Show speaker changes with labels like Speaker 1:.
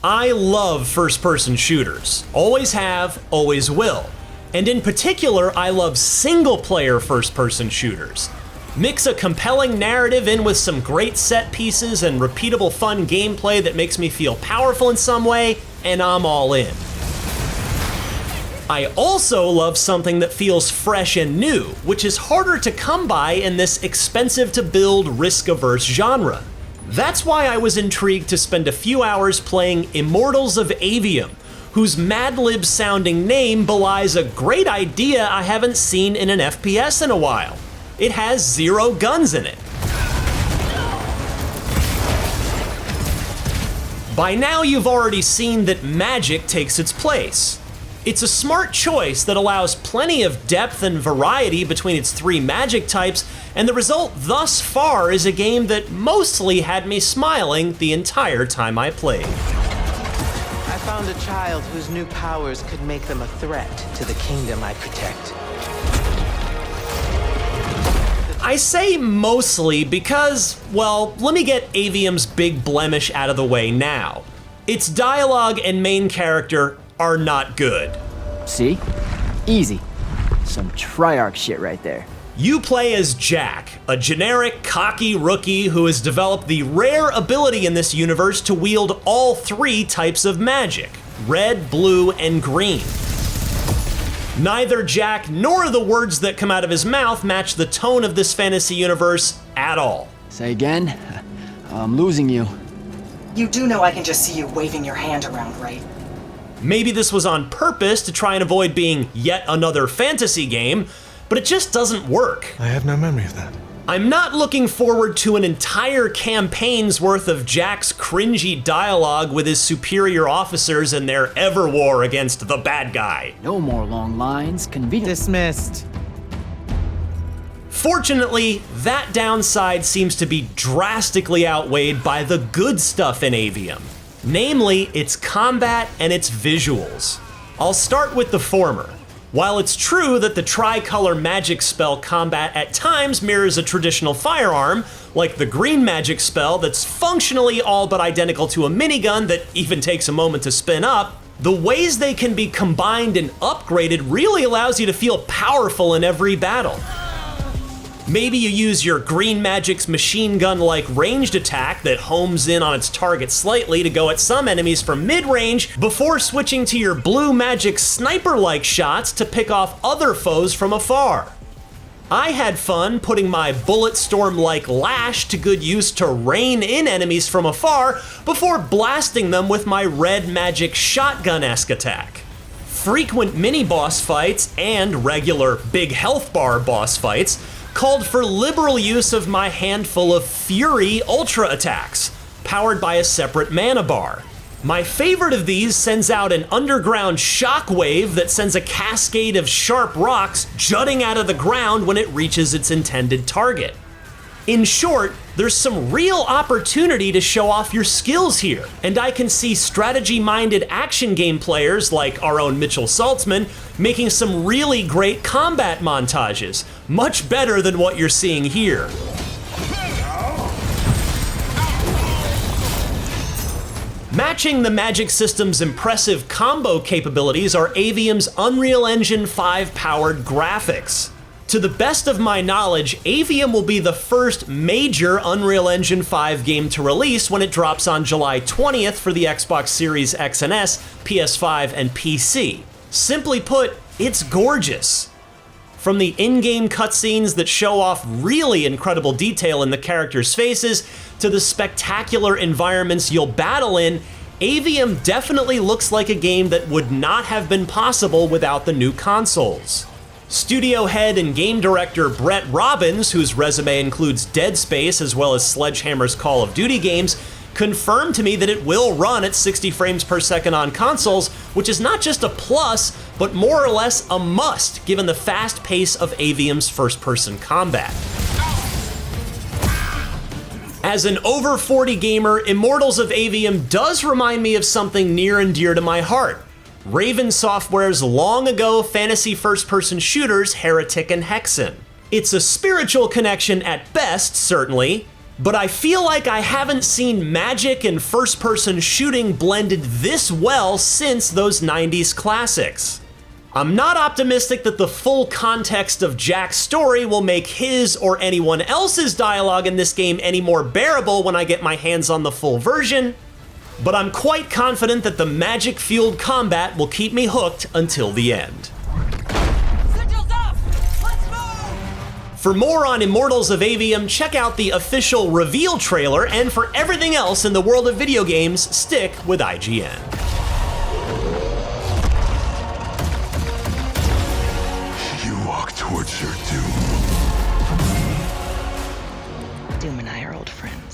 Speaker 1: I love first-person shooters. Always have, always will. And in particular, I love single-player first-person shooters. Mix a compelling narrative in with some great set pieces and repeatable fun gameplay that makes me feel powerful in some way, and I'm all in. I also love something that feels fresh and new, which is harder to come by in this expensive-to-build, risk-averse genre. That's why I was intrigued to spend a few hours playing Immortals of Aveum, whose Mad Lib sounding name belies a great idea I haven't seen in an FPS in a while. It has 0 guns in it. By now you've already seen that magic takes its place. It's a smart choice that allows plenty of depth and variety between its 3 magic types, and the result thus far is a game that mostly had me smiling the entire time I played.
Speaker 2: I found a child whose new powers could make them a threat to the kingdom I protect.
Speaker 1: I say mostly because, well, let me get Aveum's big blemish out of the way now. Its dialogue and main character are not good.
Speaker 3: See? Easy. Some Triarch shit right there.
Speaker 1: You play as Jack, a generic, cocky rookie who has developed the rare ability in this universe to wield all 3 types of magic: red, blue, and green. Neither Jack nor the words that come out of his mouth match the tone of this fantasy universe at all.
Speaker 3: Say again? I'm losing you.
Speaker 4: You do know I can just see you waving your hand around, right?
Speaker 1: Maybe this was on purpose to try and avoid being yet another fantasy game, but it just doesn't work.
Speaker 5: I have no memory of that.
Speaker 1: I'm not looking forward to an entire campaign's worth of Jack's cringy dialogue with his superior officers and their ever war against the bad guy.
Speaker 3: No more long lines, convenient.
Speaker 2: Dismissed.
Speaker 1: Fortunately, that downside seems to be drastically outweighed by the good stuff in Aveum. Namely, its combat and its visuals. I'll start with the former. While it's true that the tricolor magic spell combat at times mirrors a traditional firearm, like the green magic spell that's functionally all but identical to a minigun that even takes a moment to spin up, the ways they can be combined and upgraded really allows you to feel powerful in every battle. Maybe you use your green magic's machine gun-like ranged attack that homes in on its target slightly to go at some enemies from mid-range before switching to your blue magic sniper-like shots to pick off other foes from afar. I had fun putting my bullet storm-like lash to good use to rein in enemies from afar before blasting them with my red magic shotgun-esque attack. Frequent mini-boss fights and regular big health bar boss fights called for liberal use of my handful of Fury Ultra attacks, powered by a separate mana bar. My favorite of these sends out an underground shockwave that sends a cascade of sharp rocks jutting out of the ground when it reaches its intended target. In short, there's some real opportunity to show off your skills here, and I can see strategy-minded action game players like our own Mitchell Saltzman making some really great combat montages, much better than what you're seeing here. Matching the magic system's impressive combo capabilities are Aveum's Unreal Engine 5 powered graphics. To the best of my knowledge, Aveum will be the first major Unreal Engine 5 game to release when it drops on July 20th for the Xbox Series X and S, PS5, and PC. Simply put, it's gorgeous. From the in-game cutscenes that show off really incredible detail in the characters' faces, to the spectacular environments you'll battle in, Aveum definitely looks like a game that would not have been possible without the new consoles. Studio head and game director Brett Robbins, whose resume includes Dead Space as well as Sledgehammer's Call of Duty games, confirmed to me that it will run at 60 frames per second on consoles, which is not just a plus, but more or less a must given the fast pace of Aveum's first-person combat. As an over 40 gamer, Immortals of Aveum does remind me of something near and dear to my heart. Raven Software's long-ago fantasy first-person shooters Heretic and Hexen. It's a spiritual connection at best, certainly, But I feel like I haven't seen magic and first-person shooting blended this well since those 90s classics. I'm not optimistic that the full context of Jack's story will make his or anyone else's dialogue in this game any more bearable when I get my hands on the full version, but I'm quite confident that the magic-fueled combat will keep me hooked until the end. For more on Immortals of Aveum, check out the official reveal trailer, and for everything else in the world of video games, stick with IGN.
Speaker 5: You walk towards your doom.
Speaker 4: Doom and I are old friends.